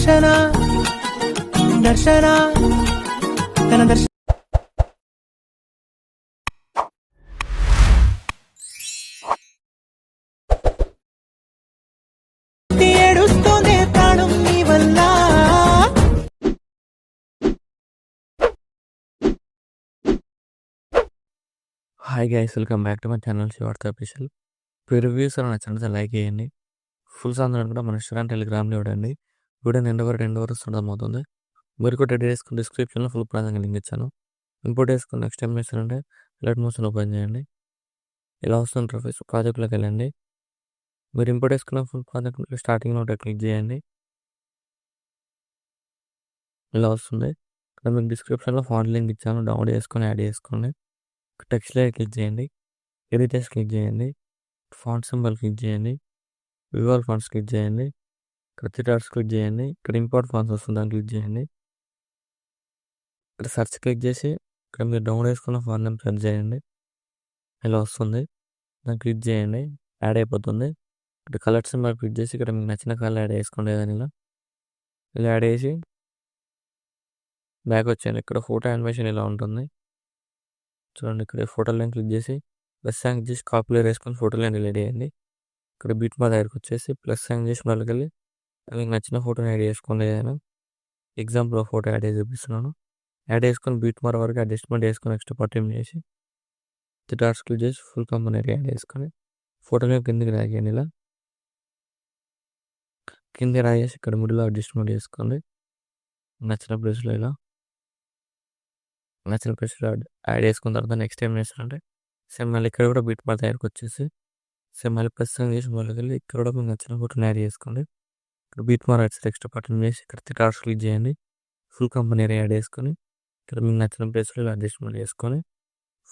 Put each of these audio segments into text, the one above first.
దర్శన దర్శన తన దర్శన ఏడుస్తోందే ప్రాణం నీ వల్ల. Hi guys, welcome back to my channel Shivartha official. Reviews అలా నచ్చినట్లయితే లైక్ చేయండి. ఫుల్ సాంగ్ కూడా మన ఇన్స్టాగ్రామ్ టెలిగ్రామ్లో ఇవ్వండి. వీడియో రెండు వరకు అవుతుంది. మీరు కూడా రెడీ చేసుకుని డిస్క్రిప్షన్లో ఫుల్ ప్రాంతంగా లింక్ ఇచ్చాను. ఇంపోర్ట్ చేసుకుని నెక్స్ట్ టైం చేస్తారంటే ఎలర్ట్ మోషన్ ఓపెన్ చేయండి. ఇలా వస్తుంది ఇంటర్ఫేస్. ప్రాజెక్ట్లోకి వెళ్ళండి. మీరు ఇంపోర్ట్ చేసుకున్న ఫుల్ ప్రాజెక్ట్ స్టార్టింగ్లో క్లిక్ చేయండి. ఇలా వస్తుంది. ఇక్కడ మీకు డిస్క్రిప్షన్లో ఫాంట్ లింక్ ఇచ్చాను, డౌన్లోడ్ చేసుకొని యాడ్ చేసుకోండి. టెక్స్ట్ లేయర్ క్లిక్ చేయండి. ఎడిటర్స్ క్లిక్ చేయండి. ఫాంట్ సింబల్ క్లిక్ చేయండి. విజువల్ ఫాంట్స్ క్లిక్ చేయండి. ఇక్కడ డాట్స్ క్లిక్ చేయండి. ఇక్కడ ఇంపోర్ట్ ఫాంట్స్ వస్తుంది, దాన్ని క్లిక్ చేయండి. ఇక్కడ సెర్చ్ క్లిక్ చేసి ఇక్కడ మీరు డౌన్లోడ్ చేసుకున్న ఫాంట్ నేమ్ సెర్చ్ చేయండి. ఇలా వస్తుంది, దాన్ని క్లిక్ చేయండి. యాడ్ అయిపోతుంది. ఇక్కడ కలర్ సింబల్ క్లిక్ చేసి ఇక్కడ మీకు నచ్చిన కలర్ యాడ్ చేసుకోండి. ఏదైనా ఇలా యాడ్ చేసి బ్యాక్ వచ్చేయండి. ఇక్కడ ఫోటో యానిమేషన్ ఇలా ఉంటుంది చూడండి. ఇక్కడ ఫోటో లైన్ క్లిక్ చేసి ప్లస్ సైన్ చేసి కాపీలో వేసుకొని ఫోటో లైన్ డిలీట్ చేయండి. ఇక్కడ బీట్ మా దగ్గరకు వచ్చేసి ప్లస్ సైన్ చేసి వాళ్ళకి మీకు నచ్చిన ఫోటోని యాడ్ చేసుకోండి. ఏదైనా ఎగ్జాంపుల్ ఫోటో యాడ్ చేసి చూపిస్తున్నాను. యాడ్ చేసుకొని బీట్ మార్ వరకు అడ్జస్ట్మెంట్ చేసుకొని నెక్స్ట్ పట్టిం చేసి డాట్స్ క్లిక్ చేసి ఫుల్ కంపెనీ యాడ్ చేసుకొని ఫోటోని కిందికి డ్రాగ్ చేయండి. ఇలా కింద డ్రాగ్ చేసి ఇక్కడ మిడిల్లో అడ్జస్ట్మెంట్ చేసుకోండి. నచ్చిన ప్లేస్లో ఇలా నచ్చిన ప్లేస్లో యాడ్ చేసుకున్న తర్వాత నెక్స్ట్ ఏం చేస్తారంటే సేమ్ మళ్ళీ ఇక్కడ కూడా బీట్ మార్ దగ్గరకు వచ్చేసి సేమ్ మళ్ళీ ప్లస్ చేసి వాళ్ళకి ఇక్కడ కూడా మీకు నచ్చిన ఫోటోని యాడ్ చేసుకోండి. ఇక్కడ బీట్ మార్ ఎక్స్ట్రా బటన్ చేసి ఇక్కడ డాట్స్ క్లిక్ చేయండి. ఫుల్ కంపెనీ యాడ్ చేసుకొని ఇక్కడ మీకు నచ్చిన ప్లేస్లో ఇలా అడ్జస్ట్మెంట్ చేసుకొని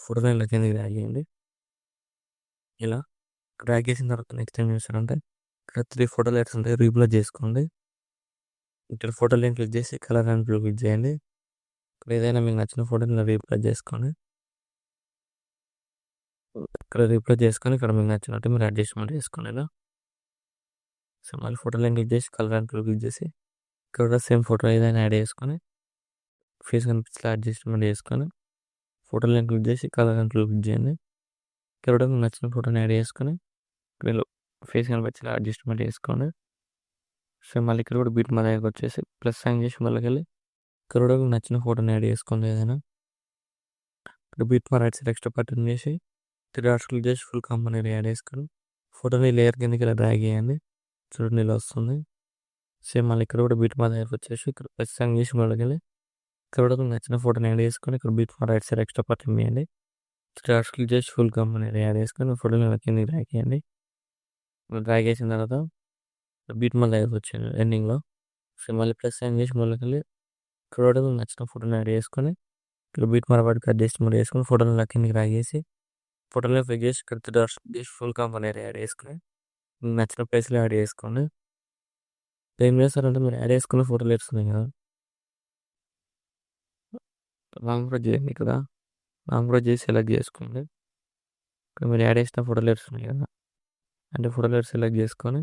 ఫోటోని ఇలా కిందకి డ్రాగ్ చేయండి. ఇలా డ్రాగ్ చేసిన తర్వాత నెక్స్ట్ ఏం చేస్తారంటే ఇక్కడ 3 ఫోటో లైట్స్ ఉంటాయి, రీప్లేస్ చేసుకోండి. ఇక్కడ ఫోటో లైన్ క్లిక్ చేసి కలర్ అండ్ బ్లూ క్లిక్ చేయండి. ఇక్కడ ఏదైనా మీకు నచ్చిన ఫోటోని ఇలా రీప్లేస్ చేసుకోండి. ఇక్కడ రీప్లేస్ చేసుకొని ఇక్కడ మీకు నచ్చినట్టు మీరు అడ్జస్ట్మెంట్ చేసుకోండి. ఇలా సో మళ్ళీ ఫోటో లైన్ క్లిక్ చేసి కలర్ అండ్ బ్లూ క్లిక్ చేసి ఇక్కడ కూడా సేమ్ ఫోటో ఏదైనా యాడ్ చేసుకొని ఫేస్ కనిపించేలా అడ్జస్ట్మెంట్ చేసుకొని ఫోటో లైన్ క్లిక్ చేసి కలర్ అండ్ బ్లూ క్లిక్ చేయండి. ఇక్కడ కూడా మీకు నచ్చిన ఫోటోని యాడ్ చేసుకొని ఇక్కడ ఫేస్ కనిపించేలా అడ్జస్ట్మెంట్ చేసుకోండి. సో మళ్ళీ ఇక్కడ కూడా బీట్ మా దగ్గరకు వచ్చేసి ప్లస్ సైన్ చేసి మళ్ళీ ఇక్కడ కూడా మీకు నచ్చిన ఫోటోని యాడ్ చేసుకోండి. ఏదైనా ఇక్కడ బీట్ మా రైట్ సైడ్ ఎక్స్ట్రా బటన్ చేసి 3 డాట్స్ క్లిక్ చేసి ఫుల్ కంపెనీ యాడ్ చేసుకొని ఫోటోని లేయర్ కిందకి ఇలా డ్రాగ్ చేయండి. చూడండి ఇలా వస్తుంది. సేమ్ మళ్ళీ ఇక్కడ కూడా బీట్ మా దగ్గరకు వచ్చేసి ఇక్కడ ప్లస్ సైన్ చేసి మళ్ళీ ఇక్కడ కూడా మీకు నచ్చిన ఫోటోని యాడ్ చేసుకొని ఇక్కడ బీట్ మా రైట్ సైడ్ ఎక్స్ట్రా బటన్ చేయండి. 3 డాట్స్ క్లిక్ చేసి ఫుల్ కంపెనీ యాడ్ చేసుకొని ఫోటోని ఇలా కిందకి డ్రాగ్ చేయండి. డ్రాగ్ చేసిన తర్వాత బీట్ మా దగ్గరకు వచ్చేయండి ఎండింగ్లో. సో మళ్ళీ ప్లస్ సైన్ చేసి మళ్ళీ ఇక్కడ కూడా మీకు నచ్చిన ఫోటోని యాడ్ చేసుకొని ఇక్కడ బీట్ మా వాటికి అడ్జస్ట్మెంట్ చేసుకొని ఫోటోని ఇలా కిందకి డ్రాగ్ చేసి ఫోటోలో క్లిక్ చేసి ఇక్కడ డాట్స్ చేసి ఫుల్ కంపెనీ యాడ్ చేసుకొని మీకు నచ్చిన ప్లేస్లో యాడ్ చేసుకోండి. ఏం చేస్తారంటే మీరు యాడ్ చేసుకున్న ఫోటోలు వేస్తున్నాయి కదా, లాంగ్ ప్రెస్ చేయండి. ఇక్కడ లాంగ్ ప్రెస్ చేసి సెలెక్ట్ చేసుకోండి. ఇక్కడ మీరు యాడ్ చేసిన ఫోటోలు వేస్తున్నాయి కదా, అంటే ఫోటోలు సెలెక్ట్ చేసుకొని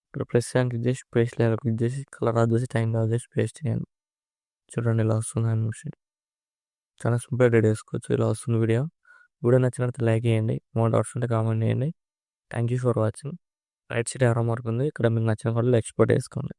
ఇక్కడ ప్రెస్ క్లిక్ చేసి పేస్ట్ లేయర్ క్లిక్ చేసి కలర్ ఆఫ్ చేసి టైం ఆఫ్ చేసి పేస్ట్ చేయండి. చూడండి ఇలా వస్తుంది అనిమేషన్. చాలా సింపుల్ రెడీ చేసుకోవచ్చు. ఇలా వస్తుంది వీడియో నచ్చినట్లయితే లైక్ చేయండి. మోర్ డౌట్స్ ఉంటే కామెంట్ చేయండి. Thank you for watching. Right side ఎవరో మార్క్ ఉంది, ఇక్కడ మీకు నచ్చిన ఫోటోలు ఎక్స్పోర్ట్ చేసుకోండి.